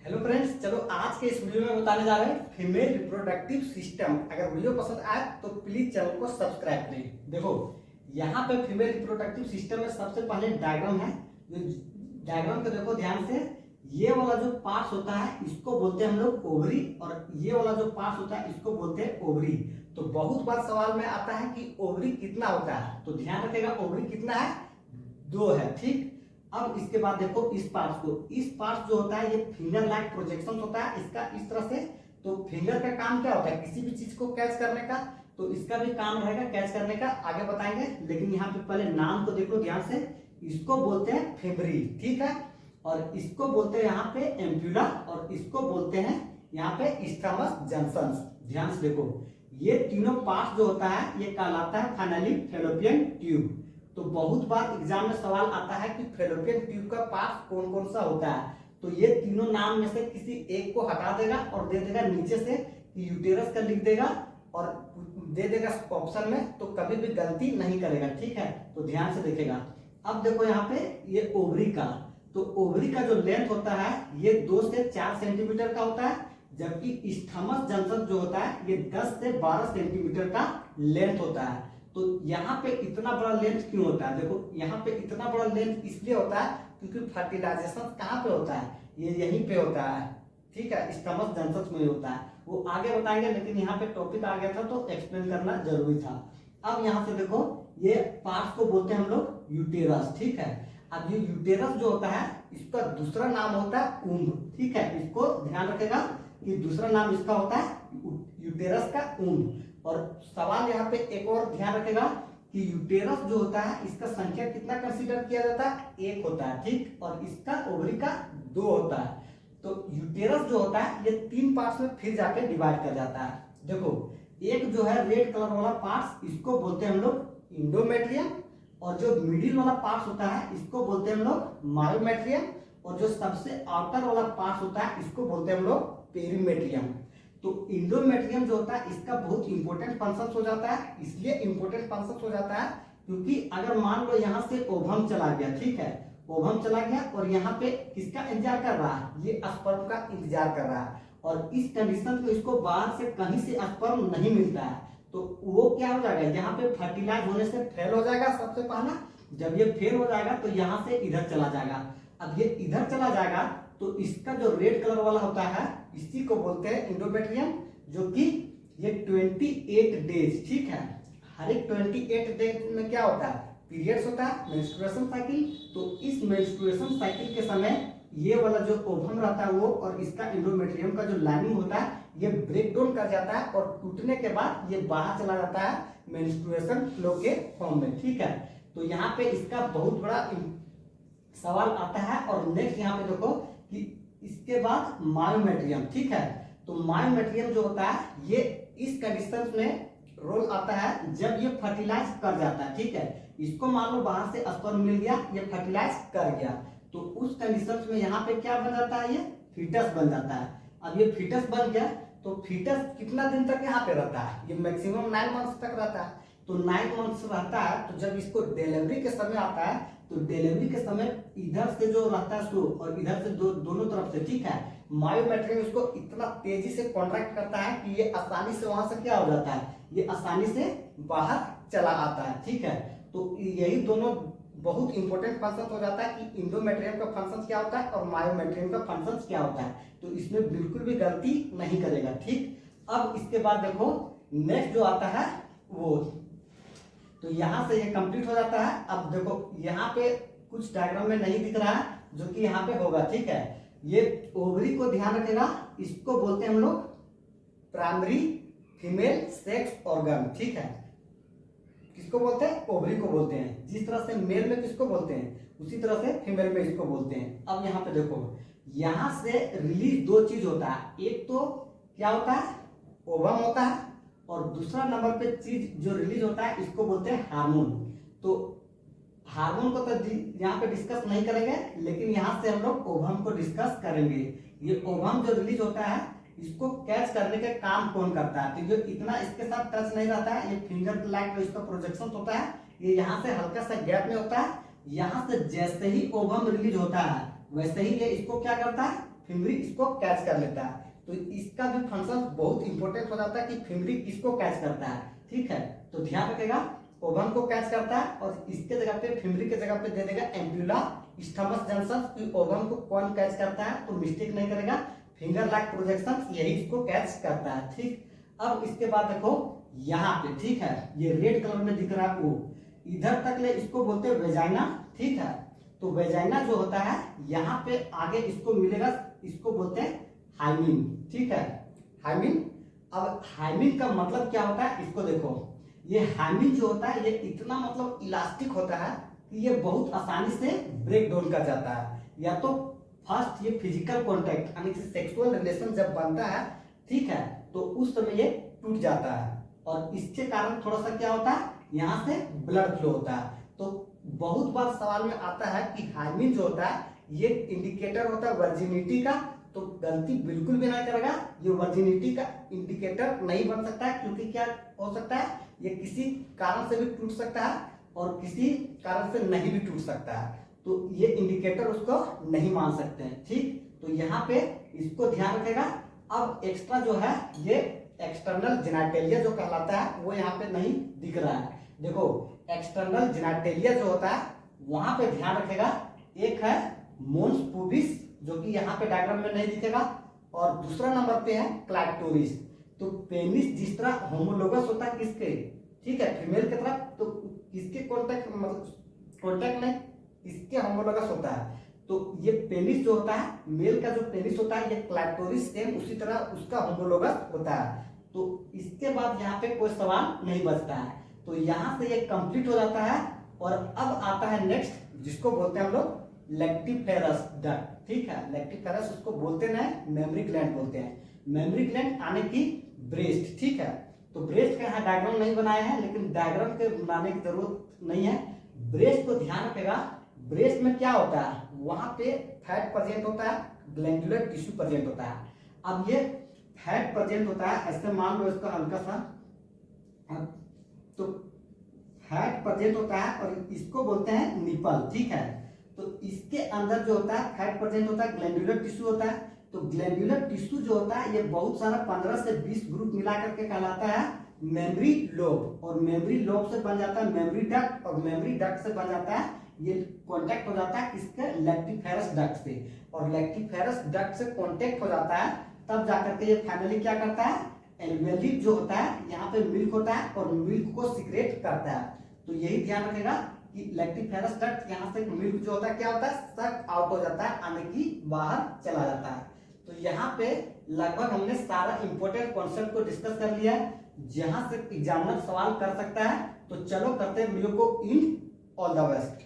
Hello friends, चलो आज के इस वीडियो में बताने जा रहे हैं फीमेल रिप्रोडक्टिव सिस्टम। अगर वीडियो पसंद आए तो प्लीज चैनल को सब्सक्राइब करें। देखो यहाँ पे फीमेल रिप्रोडक्टिव सिस्टम में सबसे पहले डायग्राम है। जो डायग्राम को देखो ध्यान से, ये वाला जो पार्ट होता है इसको बोलते हैं हम लोग ओवरी, और ये वाला जो पार्ट होता है इसको बोलते हैं ओवरी। तो बहुत बार सवाल में आता है कि ओवरी कितना होता है, तो ध्यान रखिएगा ओवरी कितना है, 2 है। ठीक, अब इसके बाद देखो इस पार्ट जो होता है ये फिंगर लाइक प्रोजेक्शन होता है इसका इस तरह से। तो फिंगर का काम क्या होता है, किसी भी चीज को कैच करने का, तो इसका भी काम रहेगा कैच करने का, आगे बताएंगे। लेकिन यहाँ पे पहले नाम को देख लो ध्यान से, इसको बोलते हैं फेब्री, ठीक है, और इसको बोलते हैं यहाँ पे एम्प्यूला, और इसको बोलते हैं यहाँ पे स्ट्रमस जंक्शंस। ध्यान से देखो ये तीनों पार्ट जो होता है ये कहलाता है फाइनली फैलोपियन ट्यूब। तो बहुत बार एग्जाम में सवाल आता है कि फैलोपियन ट्यूब का पार्ट कौन कौन सा होता है, तो ये तीनों नाम में से किसी एक को हटा देगा और दे देगा नीचे से कि यूटेरस का लिख देगा और दे देगा ऑप्शन में, तो कभी भी गलती नहीं करेगा। ठीक है, तो ध्यान से देखेगा। अब देखो यहाँ पे ये ओवरी का, तो ओवरी का जो लेंथ होता है ये 2 से 4 सेंटीमीटर का होता है, जबकि स्टमस जंक्शन जो होता है ये 10 से 12 सेंटीमीटर का लेंथ होता है। तो यहाँ पे इतना बड़ा लेंथ क्यों होता है, देखो यहाँ पे इतना बड़ा लेंथ इसलिए होता है क्योंकि फर्टिलाइजेशन कहाँ पे होता है, ये यहीं पे होता है। ठीक है, स्टमस जंक्शन में होता है, वो आगे बताएंगे, लेकिन यहाँ पे टॉपिक आ गया था तो एक्सप्लेन करना जरूरी था। अब यहाँ से देखो ये पार्ट को बोलते हैं हम लोग यूटेरस। ठीक है, अब ये यूटेरस जो होता है इसका दूसरा नाम होता है उम्ब। ठीक है, इसको ध्यान रखेगा कि दूसरा नाम इसका होता है यूटेरस का उम्ब। और सवाल यहाँ पे एक और ध्यान रखेगा कि यूटेरस जो होता है इसका संख्या कितना कंसीडर किया जाता है, 1 होता है। ठीक, और इसका ओवरी का 2 होता है। तो यूटेरस जो होता है ये 3 पार्ट्स में फिर जाके डिवाइड कर जाता है। देखो एक जो है रेड कलर वाला पार्ट इसको बोलते हैं हम लोग इंडोमेट्रियम, और जो मिडिल वाला पार्ट होता है इसको बोलते हैं हम लोग मायोमेट्रियम, और जो सबसे आउटर वाला पार्ट होता है इसको बोलते हैं हम लोग पेरीमेट्रियम। तो इंडोमेट्रियम जो होता है इसका बहुत इंपॉर्टेंट फंक्शन हो जाता है, इसलिए इंपॉर्टेंट फंक्शन हो जाता है क्योंकि अगर मान लो यहाँ से ओवम चला गया, ठीक है, ओवम चला गया और यहाँ पे किसका इंतजार कर रहा है, ये स्पर्म का इंतजार कर रहा है, और इस कंडीशन में इसको बाहर से कहीं से स्पर्म नहीं मिलता है, तो वो क्या हो जाएगा, यहाँ पे फर्टिलाइज होने से फेल हो जाएगा सबसे पहला। जब ये फेल हो जाएगा तो यहाँ से इधर चला जाएगा। अब ये इधर चला जाएगा तो इसका जो रेड कलर वाला होता है इसी को बोलते हैं इंडोमेट्रियम, जो कि ये 28 डेज, ठीक है, हर एक 28 डेज में क्या होता है, पीरियड्स होता है, मेंस्ट्रुएशन साइकिल। तो इस मेंस्ट्रुएशन साइकिल के समय ये वाला जो ओवम रहता है वो और इसका इंडोमेट्रियम का जो लाइनिंग होता है ये ब्रेक डाउन कर जाता है, और टूटने के बाद ये बाहर चला जाता है मेंस्ट्रुएशन फ्लो के फॉर्म में। ठीक है, तो यहाँ पे इसका बहुत बड़ा सवाल आता है। और नेक्स्ट यहाँ पे देखो कि इसके बाद मायोमेट्रियम, ठीक है, तो मायोमेट्रियम जो होता है ये इस कंडीशन में रोल आता है जब ये फर्टिलाइज कर जाता है। ठीक है, इसको मान लो बाहर से स्पर्म मिल गया, ये फर्टिलाइज कर गया, तो उस कंडीशन में यहाँ पे क्या बन जाता है, ये फीटस बन जाता है। अब ये फीटस बन गया तो फीटस कितना दिन तक यहाँ पे रहता है, ये मैक्सिमम 9 मंथ्स तक रहता है। तो 9 मंथ्स रहता है, तो जब इसको डिलीवरी के समय आता है तो डिलीवरी के समय इधर से जो रहता है स्लो और इधर से दोनों तरफ से, ठीक है, मायोमेट्रियम इसको इतना तेजी से कॉन्ट्रैक्ट करता है कि ये आसानी से वहां से क्या हो जाता है, ये आसानी से बाहर चला आता है। ठीक है, तो यही दोनों बहुत इंपॉर्टेंट फंक्शन हो जाता है कि इंडोमेट्रियम का फंक्शन क्या होता है और मायोमेट्रियम का फंक्शन क्या होता है, तो इसमें बिल्कुल भी गलती नहीं करेगा। ठीक, अब इसके बाद देखो नेक्स्ट जो आता है वो, तो यहाँ से ये कंप्लीट हो जाता है। अब देखो यहाँ पे कुछ डायग्राम में नहीं दिख रहा है जो कि यहाँ पे होगा। ठीक है, ये ओवरी को ध्यान रखेगा, इसको बोलते हैं हम लोग प्राइमरी फीमेल सेक्स ऑर्गन। ठीक है, किसको बोलते हैं, ओवरी को बोलते हैं। जिस तरह से मेल में किसको बोलते हैं उसी तरह से फीमेल में इसको बोलते हैं। अब यहाँ पे देखो यहाँ से रिलीज 2 चीज होता है, एक तो क्या होता है, ओवम होता है, और दूसरा नंबर पे चीज जो रिलीज होता है इसको बोलते हैं हार्मोन। तो हार्मोन को तो यहाँ पे डिस्कस नहीं करेंगे, लेकिन यहाँ से हम लोग ओवम को डिस्कस करेंगे। ये ओवम जो रिलीज होता है इसको कैच करने का काम कौन करता है, तो जो इतना इसके साथ टच नहीं रहता है, ये फिंगर लाइक जो इसका प्रोजेक्शन होता है ये यहाँ से हल्का सा गैप में होता है। यहाँ से जैसे ही ओवम रिलीज होता है वैसे ही ये इसको क्या करता है, फिमरी इसको कैच कर लेता है। तो इसका भी फंक्शन बहुत इंपॉर्टेंट हो जाता है कि फिमरी किसको कैच करता है, ठीक है। तो ध्यान रखेगा, ओवम को कैच करता है और इसके जगह पे फिमरी के जगह पे दे देगा एम्पुला स्टमस जंक्शन। ओवम को कौन कैच करता है तो मिस्टेक नहीं करेगा, फिंगर लाइक प्रोजेक्शन यही इसको कैच करता है, ठीक। अब इसके बाद देखो यहाँ पे, ठीक है, ये रेड कलर में दिख रहा है वो, इधर तक ले इसको बोलते हैं वेजाइना, ठीक है। तो वेजाइना जो होता है यहाँ पे आगे इसको मिलेगा, इसको बोलते हैं हाइमिन, ठीक है, हाइमिन। अब हाइमिन का मतलब क्या होता है इसको देखो, ये हाइमिन जो होता है ये इतना मतलब इलास्टिक होता है कि ये बहुत आसानी से ब्रेक डाउन कर जाता है। या तो फर्स्ट ये फिजिकल कॉन्टैक्ट यानी कि सेक्सुअल रिलेशन जब बनता है, ठीक है, तो उस समय ये टूट जाता है और इसके कारण थोड़ा सा क्या होता है यहाँ से ब्लड फ्लो होता है। तो बहुत बार सवाल में आता है कि हाइमिन जो होता है ये इंडिकेटर होता है वर्जिनिटी का, तो गलती बिल्कुल भी नहीं करेगा, ये वर्जिनिटी का इंडिकेटर नहीं बन सकता है, क्योंकि क्या हो सकता है ये किसी कारण से भी टूट सकता है और किसी कारण से नहीं भी टूट सकता है, तो ये इंडिकेटर उसको नहीं मान सकते हैं, ठीक। तो यहाँ पे इसको ध्यान रखेगा। अब एक्स्ट्रा जो है ये एक्सटर्नल जेनाइटेलिया जो कहलाता है वो यहाँ पे नहीं दिख रहा है। देखो एक्सटर्नल जेनाइटेलिया जो होता है वहां पे ध्यान रखेगा, एक है मोन्स पुबिस जो कि यहाँ पे डायग्राम में नहीं दिखेगा, और दूसरा नंबर पे है क्लाइटोरिस। तो पेनिस जिस तरह होमोलोगस होता है किसके, ठीक है, फीमेल की तरफ, तो किसके कॉन्टैक्ट मतलब कॉन्टैक्ट नहीं, इसके होमोलोगस होता है। तो ये पेनिस जो होता है, मेल का जो पेनिस होता है ये क्लाइटोरिस सेम उसी तरह उसका होमोलोगस होता है। तो इसके बाद यहाँ पे कोई सवाल नहीं बचता है, तो यहाँ से ये कंप्लीट हो जाता है। और अब आता है नेक्स्ट जिसको बोलते हैं हम लोग लेक्टिफेरस डक्ट, ठीक है, लेक्टिफेरस उसको बोलते नहीं, मेमरी ग्लैंड बोलते हैं। मेमरी ग्लैंड आने की ब्रेस्ट, ठीक है। तो ब्रेस्ट का यहाँ डायग्राम नहीं बनाया है, लेकिन डायग्राम के बनाने की जरूरत नहीं है। ब्रेस्ट को ध्यान रखेगा, ब्रेस्ट में क्या होता है वहां पे फैट प्रेजेंट होता है, ग्लैंडुलर टिश्यू प्रेजेंट होता है। अब ये फैट प्रेजेंट होता है, ऐसे मान लो इसका हल्का सा, तो फैट प्रेजेंट होता है और इसको बोलते हैं निपल, ठीक है। तो इसके अंदर जो होता है फैट प्रेजेंट होता है, ग्लैंडुलर टिश्यू होता है। तो ग्लैंडुलर टिश्यू जो होता है ये बहुत सारा 15 से 20 ग्रुप मिला करके कहलाता है मेमरी लोब, और मेमरी लोब से बन जाता है मेमरी डक्ट, और मेमरी डक्ट से बन जाता है ये कांटेक्ट हो जाता है किसके, लेक्टिफेरस डक्ट से, और लेक्टिफेरस डक्ट से कांटेक्ट हो जाता है तब जाकर के ये फाइनली क्या करता है, एल्वेओली जो होता है यहाँ पे मिल्क होता है और मिल्क को सीक्रेट करता है। तो यही ध्यान रखेगा कि लेक्टिफेरस डक्ट यहाँ से मिल्क जो होता है क्या होता है, सक आउट हो जाता है, आने की बाहर चला जाता है। तो यहाँ पे लगभग हमने सारा इंपॉर्टेंट कॉन्सेप्ट को डिस्कस कर लिया है, जहां से एग्जामिनर सवाल कर सकता है। तो चलो करते हैं वीडियो को इन, ऑल द बेस्ट।